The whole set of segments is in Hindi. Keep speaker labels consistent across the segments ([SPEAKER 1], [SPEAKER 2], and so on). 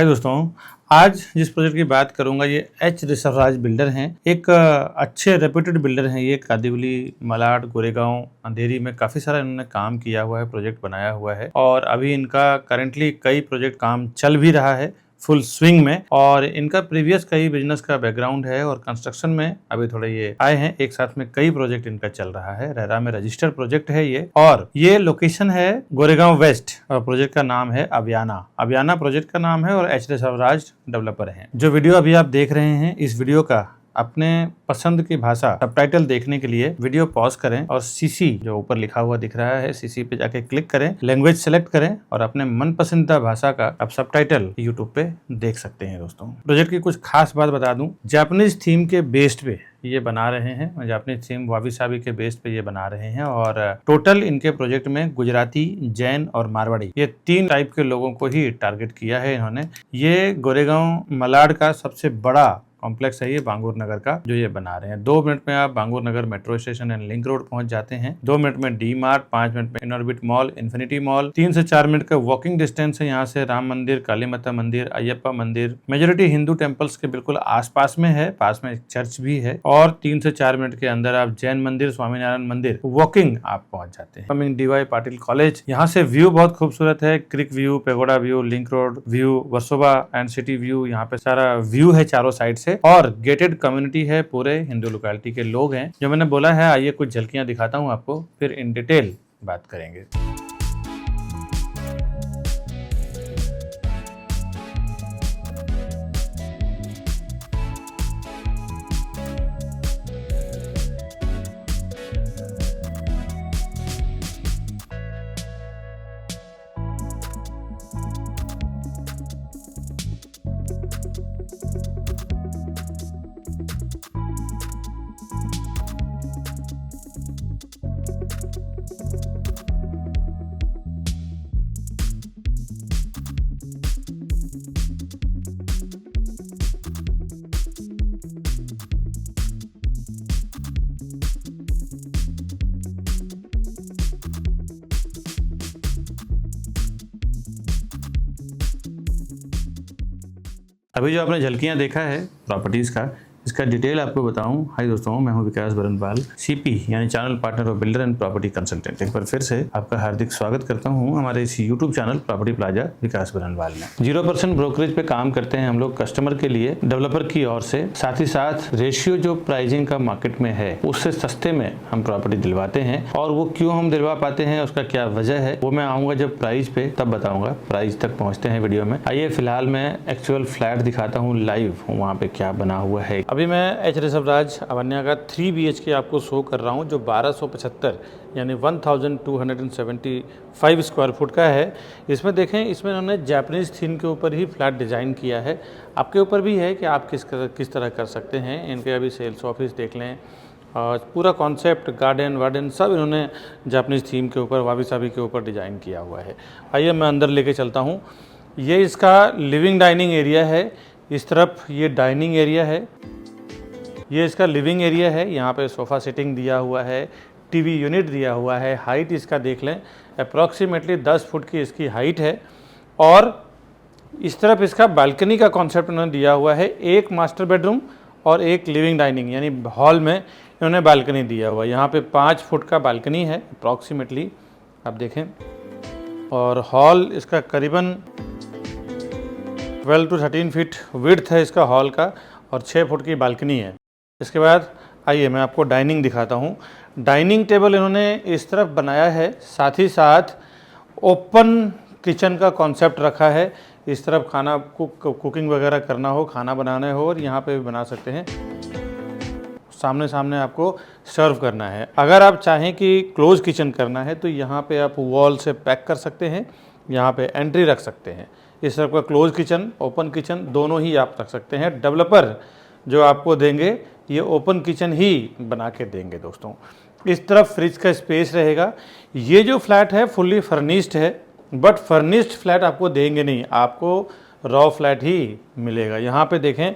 [SPEAKER 1] हाय दोस्तों, आज जिस प्रोजेक्ट की बात करूंगा ये एच ऋषभराज बिल्डर हैं। एक अच्छे रेप्यूटेड बिल्डर हैं ये। कादिवली, मलाड, गोरेगांव, अंधेरी में काफ़ी सारा इन्होंने काम किया हुआ है, प्रोजेक्ट बनाया हुआ है और अभी इनका करेंटली कई प्रोजेक्ट काम चल भी रहा है फुल स्विंग में। और इनका प्रीवियस कई बिजनेस का बैकग्राउंड है और कंस्ट्रक्शन में अभी थोड़े ये आए हैं। एक साथ में कई प्रोजेक्ट इनका चल रहा है। रेरा में रजिस्टर्ड प्रोजेक्ट है ये और ये लोकेशन है गोरेगांव वेस्ट और प्रोजेक्ट का नाम है अभियाना। अभियाना प्रोजेक्ट का नाम है और एच ऋषभराज डेवलपर हैं। जो वीडियो अभी आप देख रहे हैं, इस वीडियो का अपने पसंद की भाषा सबटाइटल देखने के लिए वीडियो पॉज करें और सीसी जो ऊपर लिखा हुआ दिख रहा है, सीसी पे जाके क्लिक करें, लैंग्वेज सेलेक्ट करें और अपने मन पसंदीदा भाषा का आप सबटाइटल यूट्यूब पे देख सकते हैं। दोस्तों, प्रोजेक्ट की कुछ खास बात बता दूं, जापानीज थीम के बेस्ड पे ये बना रहे हैं। जापानीज थीम वाबी साबी के बेस्ड पे ये बना रहे हैं और टोटल इनके प्रोजेक्ट में गुजराती, जैन और मारवाड़ी ये 3 टाइप के लोगों को ही टारगेट किया है इन्होंने। ये गोरेगांव मलाड का सबसे बड़ा कॉम्प्लेक्स है ये बांगुर नगर का, जो ये बना रहे हैं। 2 मिनट में आप Bangur Nagar metro station and link road पहुंच जाते हैं। 2 मिनट में डी मार्ट, 5 मिनट में इनऑर्बिट मॉल, इन्फिनिटी मॉल, 3 से 4 मिनट का वॉकिंग डिस्टेंस है यहाँ से राम मंदिर, काली माता मंदिर, अयप्पा मंदिर। मेजोरिटी हिंदू टेम्पल्स के बिल्कुल आसपास में है, पास में एक चर्च भी है और 3 से 4 मिनट के अंदर आप जैन मंदिर, स्वामीनारायण मंदिर वॉकिंग आप पहुंच जाते हैं। कमिंग DY पाटिल कॉलेज, यहाँ से व्यू बहुत खूबसूरत है। Creek view, pagoda view, link road view, Versova and city view, यहाँ पे सारा व्यू है चारों साइड से और गेटेड कम्युनिटी है। पूरे हिंदू लोकेलिटी के लोग हैं। जो मैंने बोला है, आइए कुछ झलकियां दिखाता हूं आपको, फिर इन डिटेल बात करेंगे। अभी जो आपने झलकियां देखा है प्रॉपर्टीज़ का, इसका डिटेल आपको बताऊं। हाय दोस्तों, मैं हूं विकास बरनवाल, CP यानी channel partner of builder and property consultant. एक बार फिर से आपका हार्दिक स्वागत करता हूं हमारे इस YouTube चैनल प्रॉपर्टी प्लाजा विकास बरनवाल में। 0% ब्रोकरेज पे काम करते हैं हम लोग कस्टमर के लिए, डेवलपर की ओर से। साथ ही साथ रेशियो जो प्राइसिंग का मार्केट में है उससे सस्ते में हम प्रॉपर्टी दिलवाते हैं और वो क्यों हम दिलवा पाते हैं, उसका क्या वजह है, वो मैं आऊँगा जब प्राइस पे, तब बताऊँगा। प्राइस तक पहुँचते हैं वीडियो में। आइए फिलहाल मैं एक्चुअल फ्लैट दिखाता हूँ लाइव, वहाँ पे क्या बना हुआ है। अभी मैं एच ऋषभराज अवन्या का 3 BHK आपको शो कर रहा हूँ, जो 1275 यानी 1275 स्क्वायर फुट का है। इसमें देखें, इसमें इन्होंने जापानीज थीम के ऊपर ही फ्लैट डिज़ाइन किया है। आपके ऊपर भी है कि आप किस तरह कर सकते हैं। इनके अभी सेल्स ऑफिस देख लें और पूरा कॉन्सेप्ट, गार्डन वार्डन सब इन्होंने जापानीज थीम के ऊपर, वाबी साबी के ऊपर डिज़ाइन किया हुआ है। आइए मैं अंदर लेके चलता हूँ। ये इसका लिविंग डाइनिंग एरिया है। इस तरफ ये डाइनिंग एरिया है, ये इसका लिविंग एरिया है। यहाँ पे सोफ़ा सेटिंग दिया हुआ है, TV यूनिट दिया हुआ है। हाइट इसका देख लें, अप्रॉक्सीमेटली 10 फुट की इसकी हाइट है और इस तरफ इसका बालकनी का कॉन्सेप्ट उन्होंने दिया हुआ है। एक मास्टर बेडरूम और एक लिविंग डाइनिंग यानी हॉल में इन्होंने बालकनी दिया हुआ है। यहाँ पे 5 फुट का बालकनी है अप्रॉक्सीमेटली, आप देखें। और हॉल इसका करीबन 12 to 13 फीट विड्थ है इसका हॉल का और 6 फुट की बालकनी है। इसके बाद आइए मैं आपको डाइनिंग दिखाता हूँ। डाइनिंग टेबल इन्होंने इस तरफ बनाया है, साथ ही साथ ओपन किचन का कॉन्सेप्ट रखा है। इस तरफ खाना कुकिंग वगैरह करना हो, खाना बनाना हो, और यहाँ पे भी बना सकते हैं। सामने सामने आपको सर्व करना है। अगर आप चाहें कि क्लोज किचन करना है तो यहाँ पे आप वॉल से पैक कर सकते हैं, यहाँ पे एंट्री रख सकते हैं। इस तरफ का क्लोज किचन, ओपन किचन दोनों ही आप रख सकते हैं। डेवलपर जो आपको देंगे ये ओपन किचन ही बना के देंगे। दोस्तों, इस तरफ फ्रिज का स्पेस रहेगा। ये जो फ्लैट है फुल्ली फर्निश्ड है, बट फर्निश्ड फ्लैट आपको देंगे नहीं, आपको रॉ फ्लैट ही मिलेगा। यहाँ पे देखें,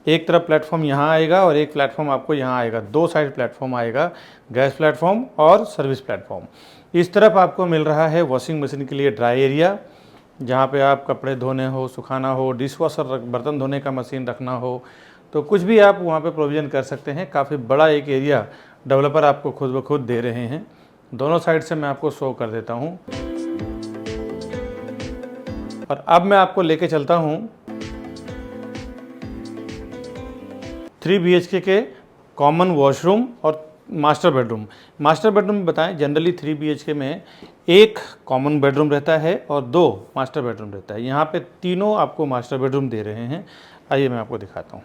[SPEAKER 1] एक तरफ प्लेटफॉर्म यहाँ आएगा और एक प्लेटफॉर्म आपको यहाँ आएगा। 2 साइड प्लेटफॉर्म आएगा, गैस प्लेटफॉर्म और सर्विस प्लेटफॉर्म। इस तरफ आपको मिल रहा है वॉशिंग मशीन के लिए ड्राई एरिया। जहाँ पे आप कपड़े धोने हो, सुखाना हो, डिशवॉशर बर्तन धोने का मशीन रखना हो, तो कुछ भी आप वहाँ पे प्रोविज़न कर सकते हैं। काफ़ी बड़ा एक एरिया डेवलपर आपको खुद ब खुद दे रहे हैं। दोनों साइड से मैं आपको शो कर देता हूँ। और अब मैं आपको लेके चलता हूँ 3 BHK के कॉमन वॉशरूम और मास्टर बेडरूम। मास्टर बेडरूम में बताएं, जनरली 3 BHK में एक कॉमन बेडरूम रहता है और 2 मास्टर बेडरूम रहता है। यहाँ पे तीनों आपको मास्टर बेडरूम दे रहे हैं। आइए मैं आपको दिखाता हूँ।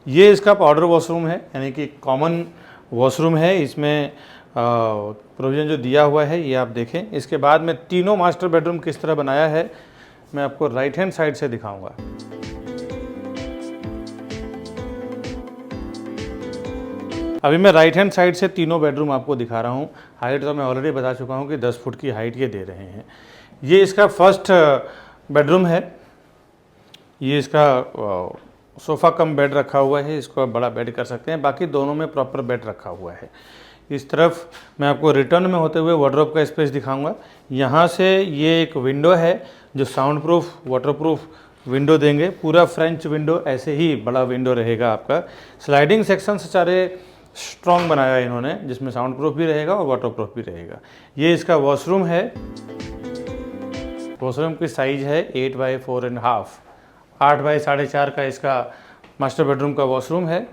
[SPEAKER 1] ये इसका पाउडर वॉशरूम है, यानी कि कॉमन वॉशरूम है। इसमें प्रोविज़न जो दिया हुआ है ये आप देखें। इसके बाद में तीनों मास्टर बेडरूम किस तरह बनाया है मैं आपको राइट हैंड साइड से दिखाऊंगा। अभी मैं राइट हैंड साइड से तीनों बेडरूम आपको दिखा रहा हूँ। हाइट तो मैं ऑलरेडी बता चुका हूँ कि 10 फुट की हाइट ये दे रहे हैं। ये इसका फर्स्ट बेडरूम है। ये इसका सोफ़ा कम बेड रखा हुआ है, इसको आप बड़ा बेड कर सकते हैं। बाकी दोनों में प्रॉपर बेड रखा हुआ है। इस तरफ मैं आपको रिटर्न में होते हुए वार्डरोब का स्पेस दिखाऊंगा। यहाँ से ये एक विंडो है जो साउंड प्रूफ, वाटरप्रूफ विंडो देंगे। पूरा फ्रेंच विंडो, ऐसे ही बड़ा विंडो रहेगा आपका। स्लाइडिंग सेक्शन से सारे स्ट्रॉन्ग बनाया है इन्होंने, जिसमें साउंड प्रूफ भी रहेगा और वाटरप्रूफ भी रहेगा। ये इसका वॉशरूम है। वॉशरूम की साइज है 8 बाई 4.5, 8 बाई 4.5 का इसका मास्टर बेडरूम का वॉशरूम है।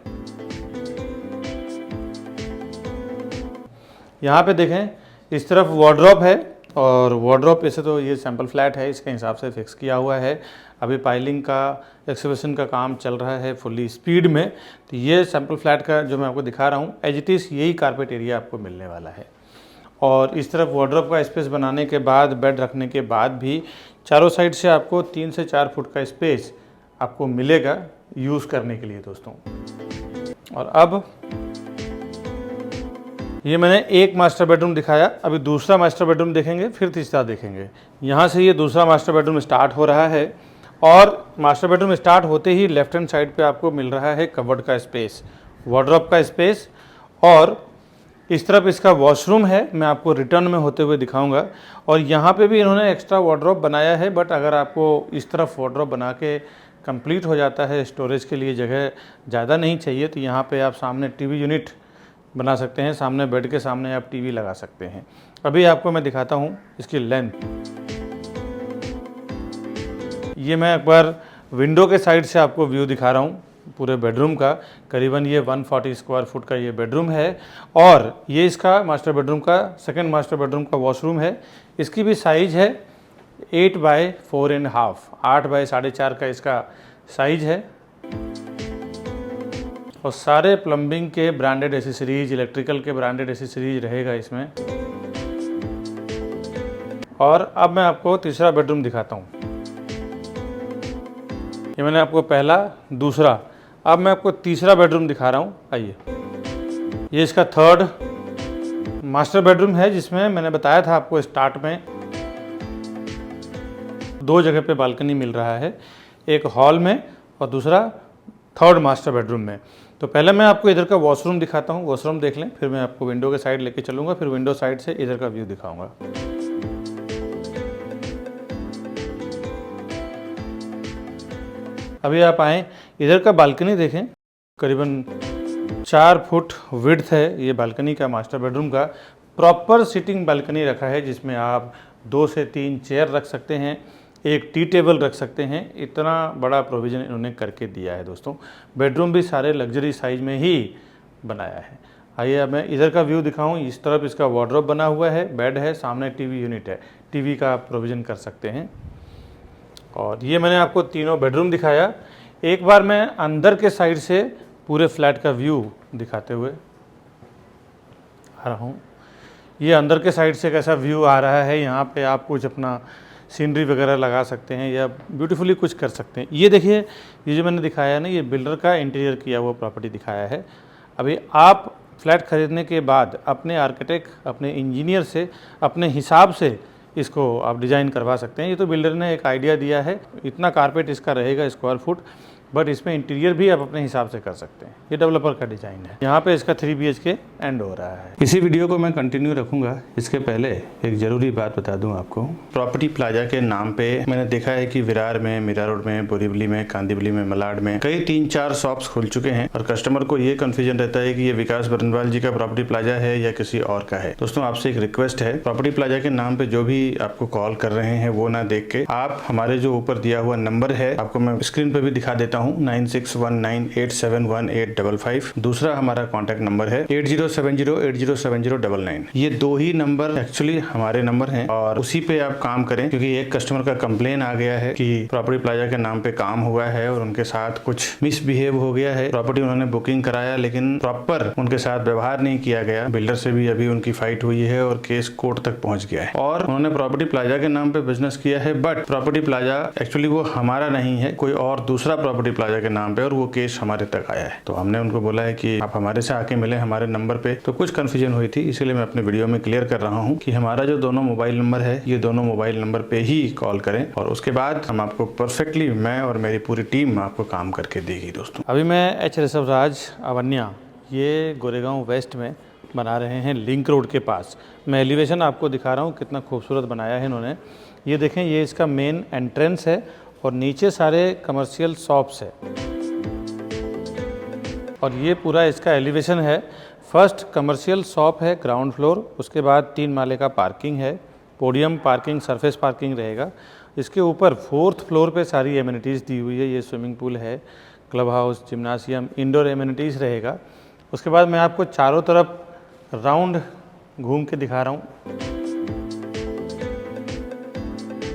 [SPEAKER 1] यहाँ पे देखें, इस तरफ वार्डरोब है और वार्डरोब ऐसे तो ये सैम्पल फ्लैट है, इसके हिसाब से फिक्स किया हुआ है। अभी पाइलिंग का, एक्सकवेशन का काम चल रहा है फुल्ली स्पीड में। तो ये सैम्पल फ्लैट का जो मैं आपको दिखा रहा हूँ, एज इट इज़ यही कारपेट एरिया आपको मिलने वाला है। और इस तरफ वार्डरोब का स्पेस बनाने के बाद, बेड रखने के बाद भी चारों साइड से आपको 3 से 4 फुट का स्पेस आपको मिलेगा यूज़ करने के लिए दोस्तों। और अब ये मैंने एक मास्टर बेडरूम दिखाया, अभी दूसरा मास्टर बेडरूम देखेंगे, फिर तीसरा देखेंगे। यहाँ से ये दूसरा मास्टर बेडरूम स्टार्ट हो रहा है और मास्टर बेडरूम स्टार्ट होते ही लेफ्ट हैंड साइड पे आपको मिल रहा है कबर्ड का स्पेस, वार्डरोब का स्पेस। और इस तरफ इसका वॉशरूम है, मैं आपको रिटर्न में होते हुए दिखाऊंगा। और यहाँ पे भी इन्होंने एक्स्ट्रा वार्डरोब बनाया है, बट अगर आपको इस तरफ वार्डरोब बना के कंप्लीट हो जाता है, स्टोरेज के लिए जगह ज़्यादा नहीं चाहिए, तो यहाँ पे आप सामने टीवी यूनिट बना सकते हैं। सामने बेड के सामने आप टीवी लगा सकते हैं। अभी आपको मैं दिखाता हूँ इसकी लेंथ। ये मैं एक बार विंडो के साइड से आपको व्यू दिखा रहा हूँ पूरे बेडरूम का। करीबन ये 140 स्क्वायर फुट का ये बेडरूम है। और ये इसका मास्टर बेडरूम का, सेकंड मास्टर बेडरूम का वॉशरूम है। इसकी भी साइज है 8 बाई 4.5, 8 बाई 4.5 का इसका साइज है। और सारे प्लम्बिंग के ब्रांडेड एसेसरीज, इलेक्ट्रिकल के ब्रांडेड एसेसरीज रहेगा इसमें। और अब मैं आपको तीसरा बेडरूम दिखाता हूँ। ये मैंने आपको पहला, दूसरा, अब मैं आपको तीसरा बेडरूम दिखा रहा हूँ। आइए, ये इसका थर्ड मास्टर बेडरूम है, जिसमें मैंने बताया था आपको स्टार्ट में 2 जगह पे बालकनी मिल रहा है, एक हॉल में और दूसरा थर्ड मास्टर बेडरूम में। तो पहले मैं आपको इधर का वॉशरूम दिखाता हूँ, वॉशरूम देख लें, फिर मैं आपको विंडो के साइड लेके चलूँगा, फिर विंडो साइड से इधर का व्यू दिखाऊँगा। अभी आप आएँ, इधर का बालकनी देखें, करीबन 4 फुट विड्थ है ये बालकनी का, मास्टर बेडरूम का। प्रॉपर सिटिंग बालकनी रखा है, जिसमें आप 2 से 3 चेयर रख सकते हैं, एक टी टेबल रख सकते हैं। इतना बड़ा प्रोविज़न इन्होंने करके दिया है दोस्तों। बेडरूम भी सारे लग्जरी साइज में ही बनाया है। आइए अब मैं इधर का व्यू दिखाऊं। इस तरफ इसका वार्डरोब बना हुआ है, बेड है, सामने टीवी यूनिट है, टीवी का प्रोविज़न कर सकते हैं। और ये मैंने आपको तीनों बेडरूम दिखाया। एक बार मैं अंदर के साइड से पूरे फ्लैट का व्यू दिखाते हुए आ रहा हूँ। ये अंदर के साइड से कैसा व्यू आ रहा है। यहाँ पे आप कुछ अपना सीनरी वगैरह लगा सकते हैं या ब्यूटीफुली कुछ कर सकते हैं। ये देखिए, ये जो मैंने दिखाया है ना, ये बिल्डर का इंटीरियर किया हुआ प्रॉपर्टी दिखाया है। अभी आप फ्लैट खरीदने के बाद अपने आर्किटेक्ट, अपने इंजीनियर से अपने हिसाब से इसको आप डिज़ाइन करवा सकते हैं। ये तो बिल्डर ने एक आइडिया दिया है। इतना कारपेट इसका रहेगा स्क्वायर फुट, बट इसमें इंटीरियर भी आप अपने हिसाब से कर सकते हैं। ये डेवलपर का डिजाइन है। यहाँ पे इसका 3 BHK एंड हो रहा है। इसी वीडियो को मैं कंटिन्यू रखूंगा। इसके पहले एक जरूरी बात बता दूं आपको, प्रॉपर्टी प्लाजा के नाम पे मैंने देखा है कि विरार में, मीरा रोड में, बोरीवली में, कांदिवली में, मलाड में कई 3-4 शॉप्स खुल चुके हैं और कस्टमर को ये कंफ्यूजन रहता है कि ये विकास बरनवाल जी का प्रॉपर्टी प्लाजा है या किसी और का है। दोस्तों आपसे एक रिक्वेस्ट है, प्रॉपर्टी प्लाजा के नाम पे जो भी आपको कॉल कर रहे हैं वो ना देख के आप हमारे जो ऊपर दिया हुआ नंबर है, आपको मैं स्क्रीन पे भी दिखा देता हूँ, 9619871855। दूसरा हमारा कॉन्टेक्ट नंबर है 8070807099। ये 2 ही नंबर एक्चुअली हमारे नंबर हैं और उसी पे आप काम करें, क्योंकि एक कस्टमर का कंप्लेन आ गया है कि प्रॉपर्टी प्लाजा के नाम पे काम हुआ है और उनके साथ कुछ मिसबिहेव हो गया है। प्रॉपर्टी उन्होंने बुकिंग कराया लेकिन प्रॉपर उनके साथ व्यवहार नहीं किया गया। बिल्डर से भी अभी उनकी फाइट हुई है और केस कोर्ट तक पहुंच गया है और उन्होंने प्रॉपर्टी प्लाजा के नाम पे बिजनेस किया है, बट प्रॉपर्टी प्लाजा एक्चुअली वो हमारा नहीं है, कोई और दूसरा प्रॉपर्टी प्लाजा के नाम पे, और वो केस हमारे तक आया है। तो हमने उनको बोला है कि आप हमारे से आके मिले हमारे नंबर पे। तो कुछ कंफ्यूजन हुई थी, इसीलिए मैं अपने वीडियो में क्लियर कर रहा हूँ कि हमारा जो दोनों मोबाइल नंबर है, ये दोनों मोबाइल नंबर पे ही कॉल करें और उसके बाद हम आपको परफेक्टली, मैं और मेरी पूरी टीम आपको काम करके देगी। दोस्तों अभी मैं एच ऋषभराज अवन्या, ये गोरेगांव वेस्ट में बना रहे हैं, लिंक रोड के पास। मैं एलिवेशन आपको दिखा रहा हूँ, कितना खूबसूरत बनाया है इन्होंने। ये देखें, ये इसका मेन एंट्रेंस है और नीचे सारे कमर्शियल शॉप्स है और ये पूरा इसका एलिवेशन है। फर्स्ट कमर्शियल शॉप है, ग्राउंड फ्लोर, उसके बाद 3 माले का पार्किंग है, पोडियम पार्किंग, सरफेस पार्किंग रहेगा। इसके ऊपर 4th फ्लोर पे सारी एमिनिटीज़ दी हुई है। ये स्विमिंग पूल है, क्लब हाउस, जिम्नासियम, इंडोर एमिनिटीज़ रहेगा। उसके बाद मैं आपको चारों तरफ राउंड घूम के दिखा रहा हूँ,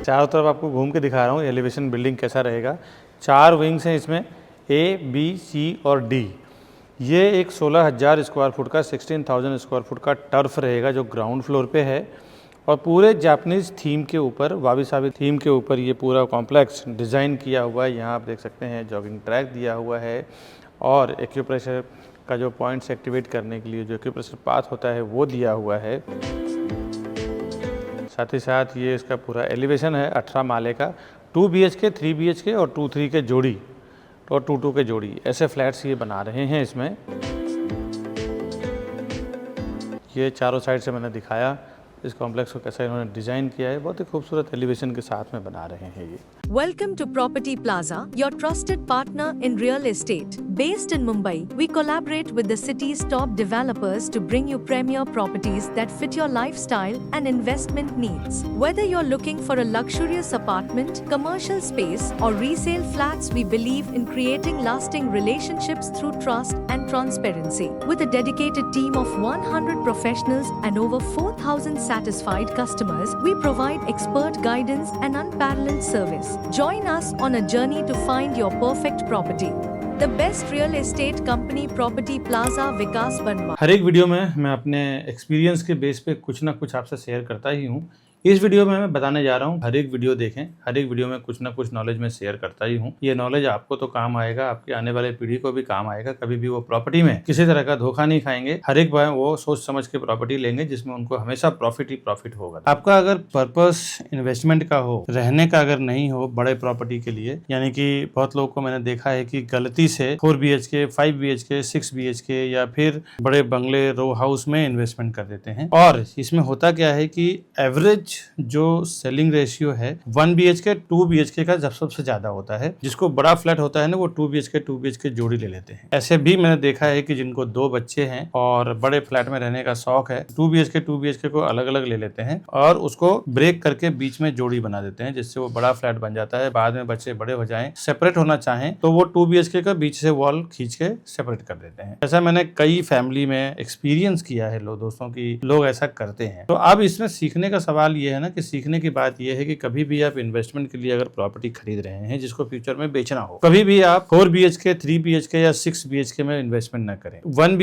[SPEAKER 1] चारों तरफ आपको घूम के दिखा रहा हूँ एलिवेशन बिल्डिंग कैसा रहेगा। 4 विंग्स हैं इसमें, A, B, C और D। ये एक 16,000 स्क्वायर फुट का, 16,000 स्क्वायर फुट का टर्फ रहेगा जो ग्राउंड फ्लोर पे है और पूरे जापानीज़ थीम के ऊपर, वाबी साबी थीम के ऊपर ये पूरा कॉम्प्लेक्स डिज़ाइन किया हुआ है। यहाँ आप देख सकते हैं जॉगिंग ट्रैक दिया हुआ है और एक्यूप्रेशर का जो पॉइंट्स एक्टिवेट करने के लिए जो एक्यूप्रेशर पाथ होता है वो दिया हुआ है। साथ ही साथ ये इसका पूरा एलिवेशन है 18 माले का, 2 BHK, 3 BHK और 2-3 के जोड़ी और 2-2 के जोड़ी, ऐसे फ्लैट्स ये बना रहे हैं इसमें। ये चारों साइड से मैंने दिखाया इस कॉम्प्लेक्स को कैसा इन्होंने डिजाइन किया है, बहुत ही खूबसूरत एलिवेशन के साथ में बना रहे हैं ये।
[SPEAKER 2] Welcome to Property Plaza, your trusted partner in real estate. Based in Mumbai, we collaborate with the city's top developers to bring you premier properties that fit your lifestyle and investment needs. Whether you're looking for a luxurious apartment, commercial space, or resale flats, we believe in creating lasting relationships through trust and transparency. With a dedicated team of 100 professionals and over 4,000 satisfied customers, we provide expert guidance and unparalleled service. Join us on a journey to find your perfect property. The best real estate company, Property Plaza, विकास बर्नवाल।
[SPEAKER 1] हर एक वीडियो में मैं अपने एक्सपीरियंस के बेस पे कुछ ना कुछ आपसे शेयर करता ही हूँ। इस वीडियो में मैं बताने जा रहा हूँ, हर एक वीडियो देखें, हर एक वीडियो में कुछ ना कुछ नॉलेज मैं शेयर करता ही हूँ। ये नॉलेज आपको तो काम आएगा, आपके आने वाले पीढ़ी को भी काम आएगा। कभी भी वो प्रॉपर्टी में किसी तरह का धोखा नहीं खाएंगे। हर एक बार वो सोच समझ के प्रॉपर्टी लेंगे जिसमें उनको हमेशा प्रॉफिट ही प्रॉफिट होगा। आपका अगर पर्पस इन्वेस्टमेंट का हो, रहने का अगर नहीं हो बड़े प्रॉपर्टी के लिए, यानी कि बहुत लोगों को मैंने देखा है कि गलती से 4 BHK, 5 BHK, 6 BHK या फिर बड़े बंगले, रो हाउस में इन्वेस्टमेंट कर देते हैं। और इसमें होता क्या है कि एवरेज जो सेलिंग रेशियो है 1 BHK 2 BHK का जब सबसे ज्यादा होता है। जिसको बड़ा फ्लैट होता है ना, वो 2 BHK जोड़ी ले लेते हैं। ऐसे भी मैंने देखा है कि जिनको 2 बच्चे हैं और बड़े फ्लैट में रहने का शौक है, 2 BHK को अलग अलग ले लेते हैं और उसको ब्रेक करके बीच में जोड़ी बना देते हैं, जिससे वो बड़ा फ्लैट बन जाता है। बाद में बच्चे बड़े हो जाएं, सेपरेट होना चाहें तो वो 2 BHK का बीच से वॉल खींच के सेपरेट कर देते हैं। ऐसा मैंने कई फैमिली में एक्सपीरियंस किया है दोस्तों की, लोग ऐसा करते हैं। तो अब इसमें सीखने का सवाल ये है ना कि सीखने की बात यह है कि कभी भी आप इन्वेस्टमेंट के लिए अगर प्रॉपर्टी खरीद रहे हैं जिसको फ्यूचर में बेचना हो, कभी भी आप 4 BHK, 3 BHK या 6 BHK में इन्वेस्टमेंट ना करें। 1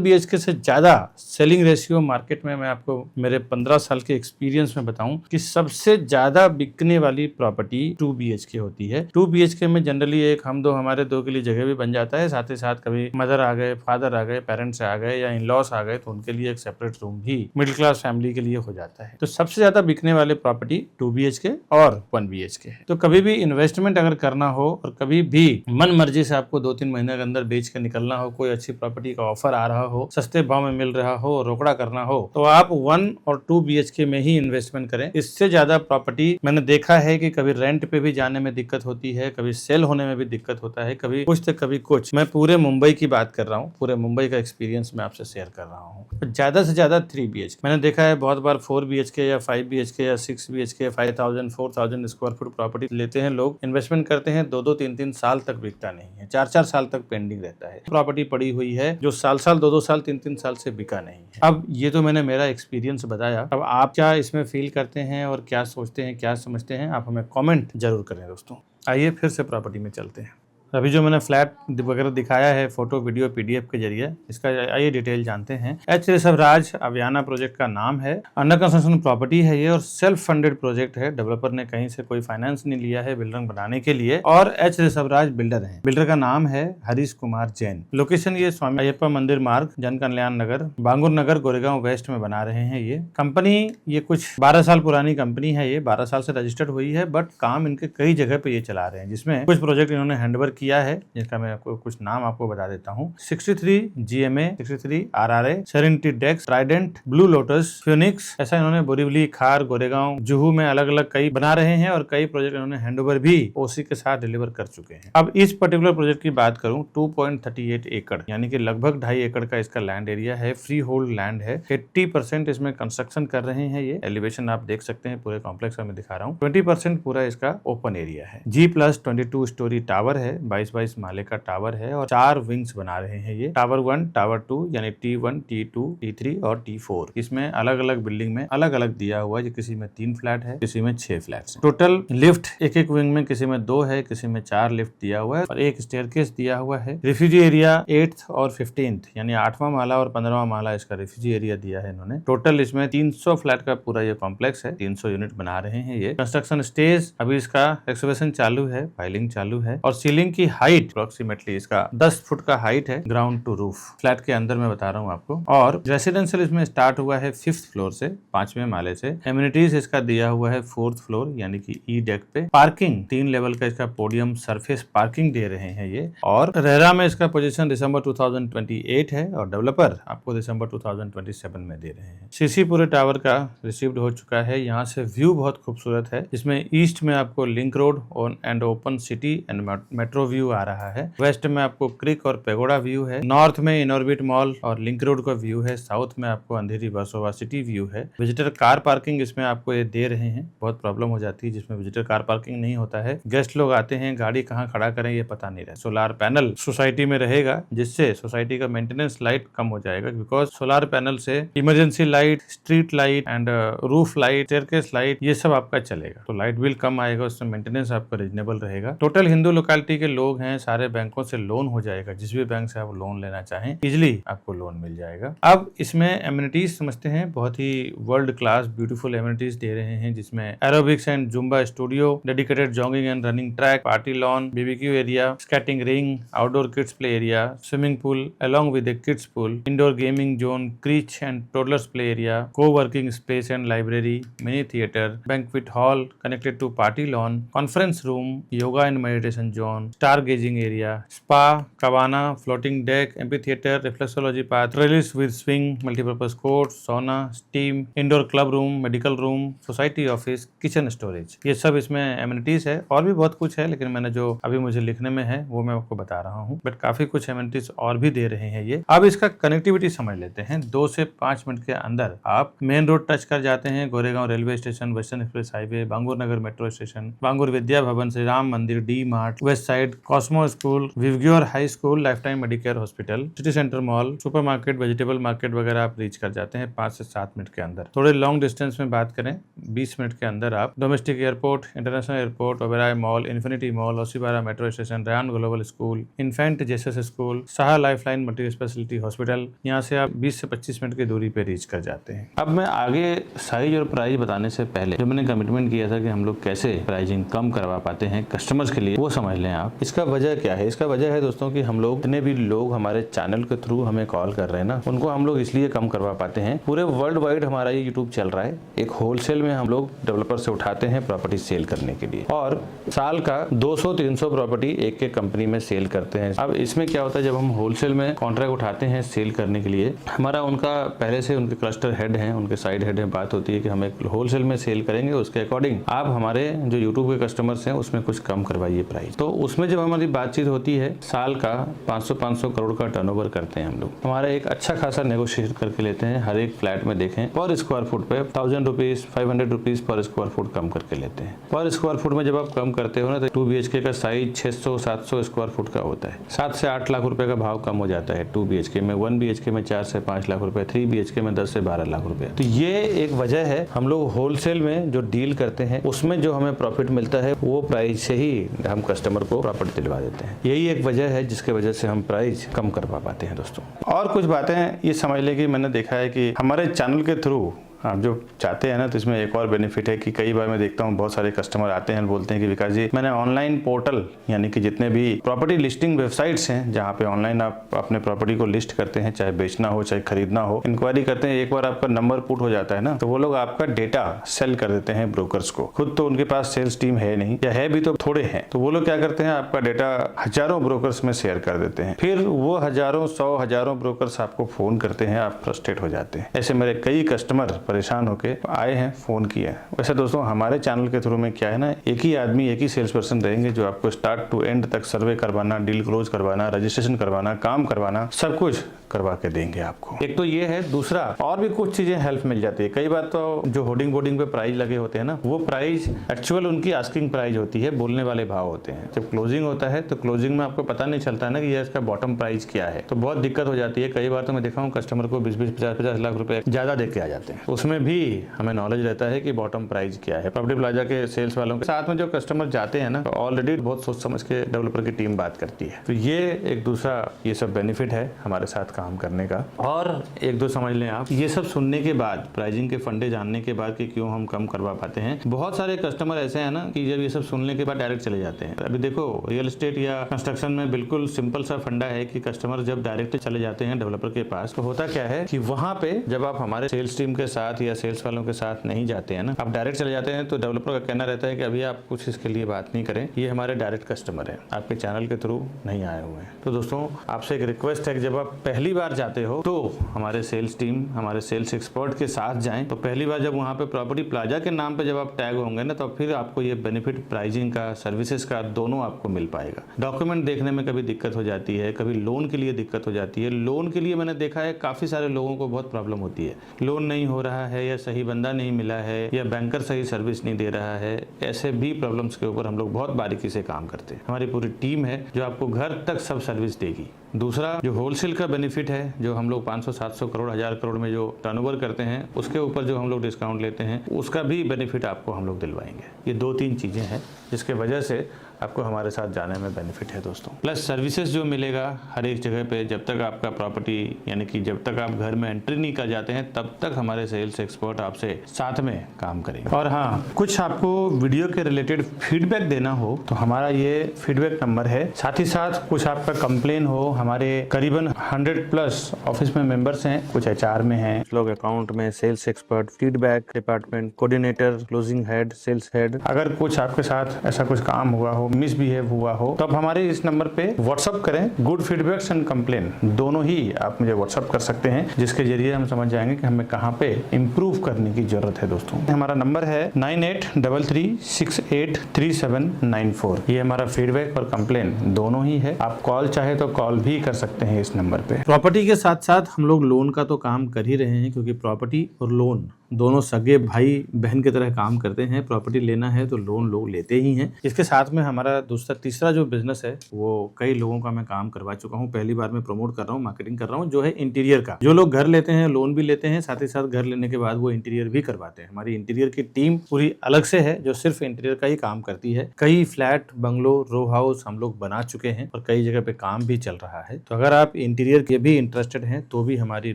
[SPEAKER 1] BHK से ज्यादा सेलिंग रेशियो मार्केट में, मैं आपको मेरे 15 साल के एक्सपीरियंस में बताऊं कि सबसे ज्यादा बिकने वाली प्रॉपर्टी 2 BHK होती है। 2 BHK में जनरली एक हम दो, हमारे दो के लिए जगह भी बन जाता है, साथ ही साथ कभी मदर आ गए, फादर आ गए, पेरेंट्स आ गए या इन लॉस आ गए तो उनके लिए एक सेपरेट रूम भी मिडिल क्लास फैमिली के लिए हो जाता है। तो सबसे सबसे ज्यादा बिकने वाले प्रॉपर्टी 2 BHK और 1 BHK है। तो कभी भी इन्वेस्टमेंट अगर करना हो और कभी भी मन मर्जी से आपको 2-3 महीने के अंदर बेच कर निकलना हो, कोई अच्छी प्रॉपर्टी का ऑफर आ रहा हो, सस्ते भाव में मिल रहा हो, रोकड़ा करना हो, तो आप 1 और 2 BHK में ही इन्वेस्टमेंट करें। इससे ज्यादा प्रॉपर्टी मैंने देखा है कि कभी रेंट पे भी जाने में दिक्कत होती है, कभी सेल होने में भी दिक्कत होता है, कभी कुछ तो कभी कुछ। मैं पूरे मुंबई की बात कर रहा हूँ, पूरे मुंबई का एक्सपीरियंस मैं आपसे शेयर कर रहा हूँ। ज्यादा से ज्यादा 3 BHK मैंने देखा है, बहुत बार 4 BHK या 5 BHK या 6 BHK 5,000-4,000 स्क्वायर फुट प्रॉपर्टी लेते हैं लोग, इन्वेस्टमेंट करते हैं, 2-2 3-3 साल तक बिकता नहीं है, 4-4 साल तक पेंडिंग रहता है। प्रॉपर्टी पड़ी हुई है जो साल-साल 2-2 साल 3-3 साल से बिका नहीं है। अब ये तो मैंने मेरा एक्सपीरियंस बताया, अब आप क्या इसमें फील करते हैं और क्या सोचते हैं, क्या समझते हैं, आप हमें कमेंट जरूर करें दोस्तों। आइए फिर से प्रॉपर्टी में चलते हैं। अभी जो मैंने फ्लैट वगैरह दिखाया है फोटो वीडियो PDF के जरिए, इसका आइए डिटेल जानते हैं। एच ऋषभराज अवियाना प्रोजेक्ट का नाम है। अंडर कंस्ट्रक्शन प्रॉपर्टी है ये और सेल्फ फंडेड प्रोजेक्ट है। डेवलपर ने कहीं से कोई फाइनेंस नहीं लिया है बिल्डिंग बनाने के लिए और एच ऋषभराज बिल्डर है। बिल्डर का नाम है हरीश कुमार जैन। लोकेशन ये स्वामी अयप्पा मंदिर मार्ग, जन कल्याण नगर, बांगुर नगर, गोरेगांव वेस्ट में बना रहे हैं। ये कंपनी ये कुछ 12 साल पुरानी कंपनी है, ये 12 साल से रजिस्टर्ड हुई है, बट काम इनके कई जगह पे ये चला रहे हैं, जिसमें कुछ प्रोजेक्ट इन्होंने हैंडओवर किया है, जिसका मैं आपको कुछ नाम आपको बता देता हूँ। 63 GMA, 63 RRA, सेरेनिटी डेक्स, ट्राइडेंट, ब्लू लोटस, फिनिक्स, ऐसा इन्होंने बोरीवली, खार, गोरेगांव, जुहू में अलग अलग कई बना रहे हैं और कई प्रोजेक्ट इन्होंने हैंडओवर भी OC के साथ डिलीवर कर चुके हैं। अब इस पर्टिकुलर प्रोजेक्ट की बात करूं, 2.38 एकड़ यानी कि लगभग 2.5 एकड़ का इसका लैंड एरिया है, फ्री होल्ड लैंड है। 80% इसमें कंस्ट्रक्शन कर रहे हैं। ये एलिवेशन आप देख सकते हैं, पूरे कॉम्प्लेक्स का मैं दिखा रहा हूँ। 20% पूरा इसका ओपन एरिया है। G+22 स्टोरी टावर है, 22 माले का टावर है और 4 विंग्स बना रहे हैं ये। टावर 1, टावर 2 यानी T1, T2, T3 और T4। इसमें अलग अलग बिल्डिंग में अलग अलग दिया हुआ है, किसी में 3 फ्लैट है, किसी में 6 फ्लैट्स है। टोटल लिफ्ट एक विंग में किसी में 2 है, किसी में 4 लिफ्ट दिया हुआ है और एक स्टेयरकेस दिया हुआ है। रिफ्यूजी एरिया 8th और 15th यानी 8वां माला और 15वां माला इसका रिफ्यूजी एरिया दिया है इन्होंने। टोटल इसमें 300 फ्लैट का पूरा ये कॉम्प्लेक्स है, 300 यूनिट बना रहे हैं ये। कंस्ट्रक्शन स्टेज अभी इसका एक्सकवेशन चालू है, फाइलिंग चालू है और सीलिंग की हाइट अप्रोक्सीमेटली इसका 10 फुट का हाइट है ग्राउंड टू रूफ। फ्लैट के अंदर मैं बता रहा हूँ आपको। और रेसिडेंशियल इसमें स्टार्ट हुआ है 5th फ्लोर से, 5वें माले से। एमिनिटीज इसका दिया हुआ है 4th फ्लोर यानी कि ई डेक पे। पार्किंग 3 लेवल का इसका पोडियम सरफेस पार्किंग दे रहे हैं ये। और रेरा में इसका पोजीशन दिसंबर 2028 है और डेवलपर आपको दिसंबर 2027 में दे रहे हैं। सीसी पूरे टावर का रिसीव्ड हो चुका है। यहाँ से व्यू बहुत खूबसूरत है, जिसमें ईस्ट में आपको link road and open city and metro view आ रहा है। वेस्ट में आपको क्रिक और पेगोडा व्यू है। नॉर्थ में इनऑर्बिट मॉल और लिंक रोड का व्यू है। साउथ में आपको अंधेरी वर्सोवा सिटी व्यू है। विजिटर कार पार्किंग इसमें आपको ये दे रहे हैं। बहुत प्रॉब्लम हो जाती है जिसमें विजिटर कार पार्किंग नहीं होता है। गेस्ट लोग आते हैं, गाड़ी कहाँ खड़ा करें ये पता नहीं रहता। सोलार पैनल सोसाइटी में रहेगा, जिससे सोसाइटी का मेंटेनेंस लाइट कम हो जाएगा, बिकॉज सोलार पैनल से emergency light, street light and roof light, staircase light ये सब आपका चलेगा। तो लाइट बिल कम आएगा, उससे मेंटेनेंस आपका रीजनेबल रहेगा। टोटल हिंदू लोकेलिटी के लोग हैं, सारे बैंकों से लोन हो जाएगा। जिस भी बैंक से आप लोन लेना चाहें इजिली आपको लोन मिल जाएगा। अब इसमें एमिनिटीज समझते हैं, बहुत ही वर्ल्ड क्लास ब्यूटीफुल एमिनिटीज दे रहे हैं, जिसमें aerobics and Zumba studio, dedicated jogging and running track, party lawn, BBQ area, skating ring, outdoor kids play area, swimming pool along with a kids pool, indoor gaming zone, creche and toddlers play area, co-working space and library, mini theater, banquet hall connected to party lawn, conference room, yoga and meditation zone, stargazing area, spa, cabana, floating deck, amphitheater, reflexology path, trellis with swing, multipurpose court, sauna, steam, indoor club room, medical room, society office, kitchen storage, ये सब इसमें एमिनिटीज है। और भी बहुत कुछ है, लेकिन मैंने जो अभी मुझे लिखने में है वो मैं आपको बता रहा हूँ, बट काफी कुछ एमिनिटीज और भी दे रहे हैं ये। अब इसका कनेक्टिविटी समझ लेते हैं। 2 से 5 मिनट के अंदर आप मेन रोड टच कर जाते हैं। Goregaon railway station, western express highway, Bangur Nagar metro station, Bangur Vidya Bhavan, Shri Ram Mandir, D Mart, west side, Cosmo school, विवग्योर high school, lifetime medicare hospital, city centre mall, supermarket, vegetable market वगैरह आप रीच कर जाते हैं 5 से 7 मिनट के अंदर। थोड़े लॉन्ग डिस्टेंस में बात करें, 20 मिनट के अंदर आप domestic airport, international airport, Oberoi mall, Infinity mall, Oshiwara metro station, Ryan global school, infant Jesus school, Shah lifeline multi speciality hospital, यहाँ से आप 20 से 25 मिनट की दूरी पे रीच कर जाते हैं। अब मैं आगे साइज और प्राइस बताने से पहले जो मैंने कमिटमेंट किया था कि हम लोग कैसे प्राइसिंग कम करवा पाते हैं कस्टमर्स के लिए, वो समझ लें आप। इसका वजह क्या है? इसका वजह है दोस्तों कि हम लोग जितने भी लोग हमारे चैनल के थ्रू हमें कॉल कर रहे हैं ना, उनको हम लोग इसलिए कम करवा पाते हैं। पूरे वर्ल्ड वाइड हमारा ये यूट्यूब चल रहा है, एक होलसेल में हम लोग डेवलपर से उठाते हैं प्रॉपर्टी सेल करने के लिए, और साल का 200-300 प्रॉपर्टी एक एक कंपनी में सेल करते हैं। अब इसमें क्या होता है, जब हम होलसेल में कॉन्ट्रैक्ट उठाते हैं सेल करने के लिए, हमारा उनका पहले से उनके क्लस्टर हेड हैं, उनके साइड हेड हैं, बात होती है कि हम एक होलसेल में सेल करेंगे, उसके अकॉर्डिंग आप हमारे जो यूट्यूब के कस्टमर्स हैं उसमें कुछ कम करवाइए प्राइस। तो उसमें जब हमारी बातचीत होती है, साल का 500 करोड़ का टर्नओवर करते हैं हम लोग, हमारा एक अच्छा खासा नेगोशिएट करके लेते हैं। हर एक फ्लैट में देखें पर स्क्वायर फुट पे 1000 rupees 500 rupees per square foot कम करके लेते हैं। पर स्क्वायर फुट में जब आप कम करते हो ना, तो 2 BHK का साइज 600-700 स्क्वायर फुट का होता है। 7 से 8 लाख रुपए का भाव कम हो जाता है 2 BHK में। 1 BHK में 4 से 5 लाख रुपए, 3 BHK में 10 से 12 लाख रुपए। तो ये एक वजह है, हम लोग होलसेल में जो डील करते हैं उसमें जो हमें प्रॉफिट मिलता है वो प्राइस से ही हम कस्टमर को प्रॉपर्टी दिलवा देते हैं। यही एक वजह है जिसके वजह से हम प्राइस कम करवा पाते हैं दोस्तों। और कुछ बातें ये समझ लें कि मैंने देखा है कि हमारे चैनल के थ्रू आप जो चाहते हैं ना, तो इसमें एक और बेनिफिट है कि कई बार मैं देखता हूँ बहुत सारे कस्टमर आते हैं बोलते हैं कि विकास जी, मैंने ऑनलाइन पोर्टल यानी कि जितने भी प्रॉपर्टी लिस्टिंग वेबसाइट्स हैं जहाँ पे ऑनलाइन आप अपने प्रॉपर्टी को लिस्ट करते हैं, चाहे बेचना हो चाहे खरीदना हो, इंक्वायरी करते हैं, एक बार आपका नंबर पुट हो जाता है ना, तो वो लोग आपका डेटा सेल कर देते हैं ब्रोकर्स को। खुद तो उनके पास सेल्स टीम है नहीं, या है भी तो थोड़े हैं, तो वो लोग क्या करते हैं, आपका डेटा हजारों ब्रोकर्स में शेयर कर देते हैं। फिर वो हजारों ब्रोकर्स आपको फोन करते हैं, आप फ्रस्ट्रेट हो जाते हैं। ऐसे मेरे कई कस्टमर परेशान होके आए हैं, फोन किया है। वैसे दोस्तों हमारे चैनल के थ्रू में क्या है ना, एक ही आदमी, एक ही सेल्स पर्सन रहेंगे जो आपको स्टार्ट टू एंड तक सर्वे करवाना, डील क्लोज करवाना, रजिस्ट्रेशन करवाना, काम करवाना, सब कुछ करवा के देंगे आपको। एक तो ये है। दूसरा, और भी कुछ चीजें हेल्प मिल जाती है। कई बार तो जो होर्डिंग बोर्डिंग पे प्राइस लगे होते हैं ना, वो प्राइस एक्चुअल उनकी आस्किंग प्राइस होती है, बोलने वाले भाव होते हैं। जब क्लोजिंग होता है तो क्लोजिंग में आपको पता नहीं चलता ना कि ये इसका बॉटम प्राइस क्या है, तो बहुत दिक्कत हो जाती है। कई बार तो मैं देखा हूँ कस्टमर को 20-20, 50-50 लाख रुपए ज्यादा दे के आ जाते हैं। उसमें भी हमें नॉलेज रहता है कि बॉटम प्राइस क्या है। प्रॉपर्टी प्लाजा के सेल्स वालों के साथ में जो कस्टमर जाते हैं ना, तो ऑलरेडी बहुत सोच समझ के डेवलपर की टीम बात करती है। तो ये एक दूसरा ये सब बेनिफिट है हमारे साथ काम करने का। और एक दो समझ लें आप, ये सब सुनने के बाद, प्राइसिंग के फंडे जानने के बाद कि क्यों हम कम करवा पाते हैं, बहुत सारे कस्टमर ऐसे हैं ना कि जब ये सब सुनने के बाद डायरेक्ट चले जाते हैं। अभी देखो रियल एस्टेट या कंस्ट्रक्शन में बिल्कुल सिंपल सा फंडा है कि कस्टमर जब डायरेक्ट चले जाते हैं डेवलपर के पास, तो होता क्या है कि वहां पे जब आप हमारे सेल्स टीम के साथ या सेल्स वालों के साथ नहीं जाते हैं ना, आप डायरेक्ट चले जाते हैं, तो डेवलपर का कहना रहता है कि अभी आप कुछ इसके लिए बात नहीं करें, ये हमारे डायरेक्ट कस्टमर है, आपके चैनल के थ्रू नहीं आए हुए हैं। तो दोस्तों आपसे एक रिक्वेस्ट है कि जब आप पहली बार जाते हो तो हमारे सेल्स टीम, हमारे सेल्स एक्सपर्ट के साथ जाएं। तो पहली बार जब वहां पे प्रॉपर्टी प्लाजा के नाम पे जब आप टैग होंगे ना, तो फिर आपको ये बेनिफिट प्राइसिंग का, सर्विसेज का, दोनों आपको मिल पाएगा। डॉक्यूमेंट देखने में कभी दिक्कत हो जाती है, कभी लोन के लिए दिक्कत हो जाती है। लोन के लिए मैंने देखा है काफी सारे लोगों को बहुत प्रॉब्लम होती है, लोन नहीं हो रहा है, या सही बंदा नहीं मिला है, या बैंकर सही सर्विस नहीं दे रहा है। ऐसे भी प्रॉब्लम्स के ऊपर हम लोग बहुत बारीकी से काम करते हैं। हमारी पूरी टीम है जो आपको घर तक सब सर्विस देगी। दूसरा, जो होलसेल का बेनिफिट है, जो हम लोग 500-700 करोड़, 1000 करोड़ में जो टर्नओवर करते हैं, उसके ऊपर जो हम लोग डिस्काउंट लेते हैं, उसका भी बेनिफिट आपको हम लोग दिलवाएंगे। ये 2-3 चीजें हैं जिसके वजह से आपको हमारे साथ जाने में बेनिफिट है दोस्तों। प्लस सर्विसेज जो मिलेगा हर एक जगह पे, जब तक आपका प्रॉपर्टी यानी कि जब तक आप घर में एंट्री नहीं कर जाते हैं, तब तक हमारे सेल्स एक्सपर्ट आपसे साथ में काम करेंगे। और हाँ, कुछ आपको वीडियो के रिलेटेड फीडबैक देना हो तो हमारा ये फीडबैक नंबर है। साथ ही साथ कुछ आपका कंप्लेन हो, हमारे करीबन 100+ ऑफिस में मेंबर्स हैं, कुछ HR में हैं, लोग अकाउंट में, sales expert, feedback department, coordinator, closing head, sales head, अगर कुछ आपके साथ ऐसा कुछ काम हुआ हो, मिसबिहेव हुआ हो, तो आप हमारे इस नंबर पे व्हाट्सअप करें। गुड फीडबैक्स एंड कंप्लेन दोनों ही आप मुझे व्हाट्सअप कर सकते हैं, जिसके जरिए हम समझ जाएंगे कि हमें कहाँ पे इंप्रूव करने की जरूरत है दोस्तों। हमारा नंबर है 9833683794। ये हमारा फीडबैक और कंप्लेन दोनों ही है। आप कॉल चाहे तो कॉल भी कर सकते हैं इस नंबर पे। प्रॉपर्टी के साथ साथ हम लोग लोन का तो काम कर ही रहे हैं, क्योंकि प्रॉपर्टी और लोन दोनों सगे भाई बहन की तरह काम करते हैं। प्रॉपर्टी लेना है तो लोन लोग लेते ही हैं। इसके साथ में हमारा तीसरा जो बिजनेस है, वो कई लोगों का मैं काम करवा चुका हूँ, पहली बार मैं प्रमोट कर रहा हूँ, मार्केटिंग कर रहा हूँ, जो है इंटीरियर का। जो लोग घर लेते हैं, लोन भी लेते हैं, साथ ही साथ घर लेने के बाद वो इंटीरियर भी करवाते हैं। हमारी इंटीरियर की टीम पूरी अलग से है, जो सिर्फ इंटीरियर का ही काम करती है। कई फ्लैट, बंगलो, रो हाउस हम लोग बना चुके हैं और कई जगह पे काम भी चल रहा है। तो अगर आप इंटीरियर के भी इंटरेस्टेड हैं, तो भी हमारी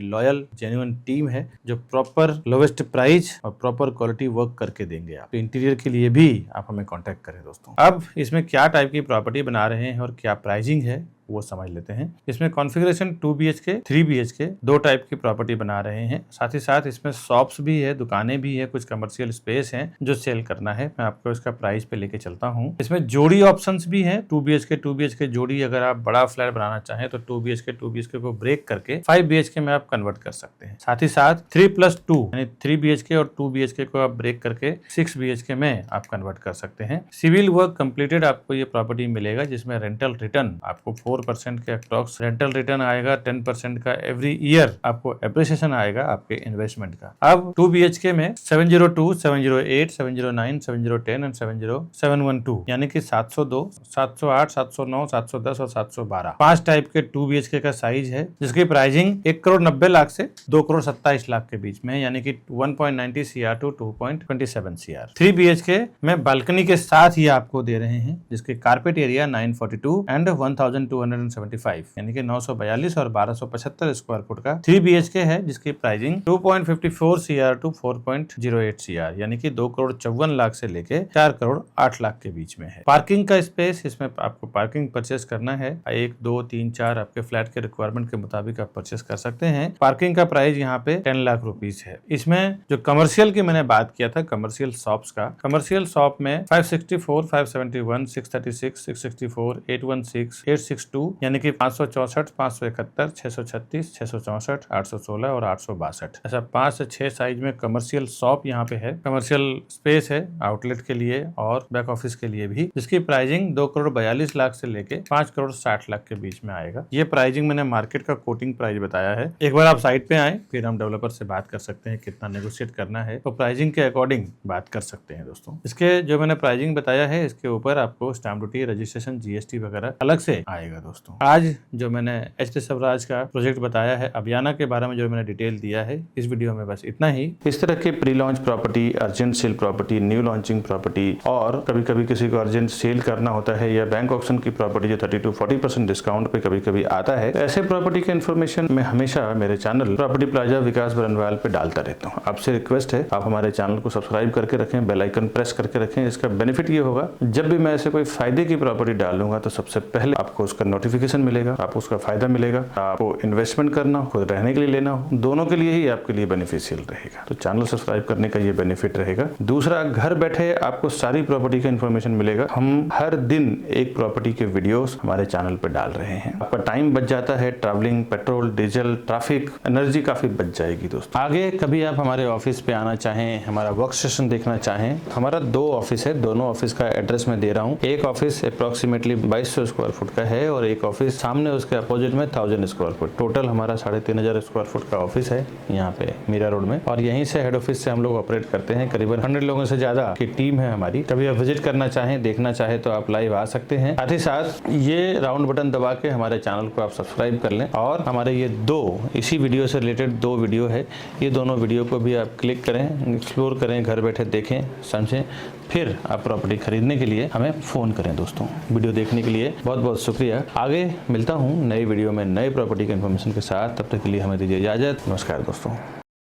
[SPEAKER 1] लॉयल जेन्युइन टीम है, जो प्रॉपर लोवेस्ट प्राइस और प्रॉपर क्वालिटी वर्क करके देंगे। आप इंटीरियर के लिए भी आप हमें कांटेक्ट करें दोस्तों। अब इसमें क्या टाइप की प्रॉपर्टी बना रहे हैं और क्या प्राइसिंग है वो समझ लेते हैं। इसमें कॉन्फ़िगरेशन 2 BHK 3 BHK दो टाइप की प्रॉपर्टी बना रहे हैं। साथ ही साथ इसमें शॉप्स भी है, दुकानें भी है, कुछ कमर्शियल स्पेस हैं जो सेल करना है। मैं आपको इसका प्राइस पे लेके चलता हूँ। इसमें जोड़ी ऑप्शंस भी हैं। 2 BHK जोड़ी अगर आप बड़ा फ्लैट बनाना चाहें तो 2 BHK को ब्रेक करके 5 BHK में आप कन्वर्ट कर सकते हैं। साथ ही साथ 3+2 यानी 3 BHK और 2 BHK को आप ब्रेक करके 6 BHK में आप कन्वर्ट कर सकते हैं। सिविल वर्क कंप्लीटेड आपको ये प्रॉपर्टी मिलेगा, जिसमें रेंटल रिटर्न आपको 4% के अप्रॉक्स रेंटल रिटर्न आएगा। 10% का एवरी ईयर आपको एप्रिसिएशन आएगा आपके इन्वेस्टमेंट का। अब 2 BHK में 702, 708, 709, 7010 एंड 70712 यानी कि 702, 708, 709, 710 और 712 पांच टाइप के 2 BHK का साइज है, जिसकी प्राइसिंग 1,90,00,000 लाख से 2,27,00,000 लाख के बीच में, यानी कि 1.90 CR टू 2.27 CR। 3 BHK में बालकनी के साथ ही आपको दे रहे हैं, जिसके कारपेट एरिया 942 एंड 1275 यानी कि 942 और 1275 स्क्वायर फुट का 3 BHK है, जिसकी प्राइसिंग 2.54 CR टू 4.08 CR यानी कि 2,54,00,000 से लेके 4,08,00,000 के बीच में है। पार्किंग का स्पेस, इसमें आपको पार्किंग परचेस करना है 1, 2, 3, 4 आपके फ्लैट के रिक्वायरमेंट के मुताबिक आप परचेस कर सकते हैं। पार्किंग का प्राइस यहाँ पे 10 लाख रुपीस है। इसमें जो कमर्शियल की मैंने बात किया था, कमर्शियल शॉप्स का, कमर्शियल शॉप में 564, 571, 636, 664, 816, 862 यानी कि 564, 571, 636, 664, 816 और 862 ऐसा 5 से 6 साइज में कमर्शियल शॉप यहाँ पे है। कमर्शियल स्पेस है आउटलेट के लिए और बैक ऑफिस के लिए भी, जिसकी प्राइसिंग 2,42,00,000 से लेके 5,60,00,000 के बीच में आएगा। ये प्राइसिंग मैंने मार्केट का कोटिंग प्राइस बताया है। एक बार आप साइट पे आए फिर हम डेवलपर से बात कर सकते हैं कितना नेगोशिएट करना है, तो प्राइसिंग के अकॉर्डिंग बात कर सकते हैं दोस्तों। इसके जो मैंने प्राइसिंग बताया है, इसके ऊपर आपको स्टैम्प ड्यूटी, रजिस्ट्रेशन, GST वगैरह अलग से आएगा दोस्तों। आज जो मैंने एच रिसर्वराज का प्रोजेक्ट बताया है, अभियाना के बारे में जो मैंने डिटेल दिया है, इस वीडियो में बस इतना ही। इस तरह के pre launch property, urgent sale property, new launching property और कभी कभी किसी को अर्जेंट सेल करना होता है, या बैंक ऑप्शन की प्रॉपर्टी जो 30 to 40% डिस्काउंट पे कभी कभी आता है, ऐसे प्रॉपर्टी के इन्फॉर्मेशन मैं हमेशा मेरे चैनल प्रॉपर्टी प्लाजा विकास बरनवाल पे डालता रहता हूँ। आपसे रिक्वेस्ट है आप हमारे चैनल को सब्सक्राइब करके रखें, बेल आइकन प्रेस करके रखें। इसका बेनिफिट ये होगा, जब भी मैं ऐसे कोई फायदे की प्रॉपर्टी डालूंगा तो सबसे पहले आपको उसका नोटिफिकेशन मिलेगा, आपको उसका फायदा मिलेगा। आपको इन्वेस्टमेंट करना हो, खुद रहने के लिए लेना हो, दोनों के लिए ही आपके लिए बेनिफिशियल रहेगा। तो चैनल सब्सक्राइब करने का ये बेनिफिट रहेगा। दूसरा, घर बैठे आपको सारी प्रॉपर्टी का इन्फॉर्मेशन मिलेगा। हम हर दिन एक प्रॉपर्टी के वीडियोस हमारे चैनल पे डाल रहे हैं। आपका टाइम बच जाता है, travelling, petrol, diesel, traffic, energy काफी बच जाएगी दोस्तों। आगे कभी आप हमारे ऑफिस पे आना चाहें, हमारा वर्क स्टेशन देखना चाहें, हमारा 2 ऑफिस है, दोनों ऑफिस का एड्रेस मैं दे रहा हूँ। एक ऑफिस अप्रोक्सीमेटली 2200 स्क्वायर फुट का है और एक ऑफिस सामने उसके अपोजिट में 1000 स्क्वायर फुट। टोटल हमारा 3,500 स्क्वायर फुट का ऑफिस है यहाँ पे मीरा रोड में, और यहीं से हेड ऑफिस से हम लोग ऑपरेट करते हैं। करीबन 100 लोगों से ज्यादा की टीम है हमारी। कभी आप विजिट करना चाहें, देखना चाहें तो आप लाइव आ सकते हैं। साथ ही साथ ये राउंड बटन दबा के हमारे चैनल को आप सब्सक्राइब कर लें, और हमारे ये 2 इसी वीडियो से रिलेटेड 2 वीडियो है, ये दोनों वीडियो को भी आप क्लिक करें, एक्सप्लोर करें, घर बैठे देखें, समझें, फिर आप प्रॉपर्टी खरीदने के लिए हमें फ़ोन करें दोस्तों। वीडियो देखने के लिए बहुत बहुत शुक्रिया। आगे मिलता हूँ नई वीडियो में नए प्रॉपर्टी के इन्फॉर्मेशन के साथ। तब तक के लिए हमें दीजिए इजाज़त। नमस्कार दोस्तों।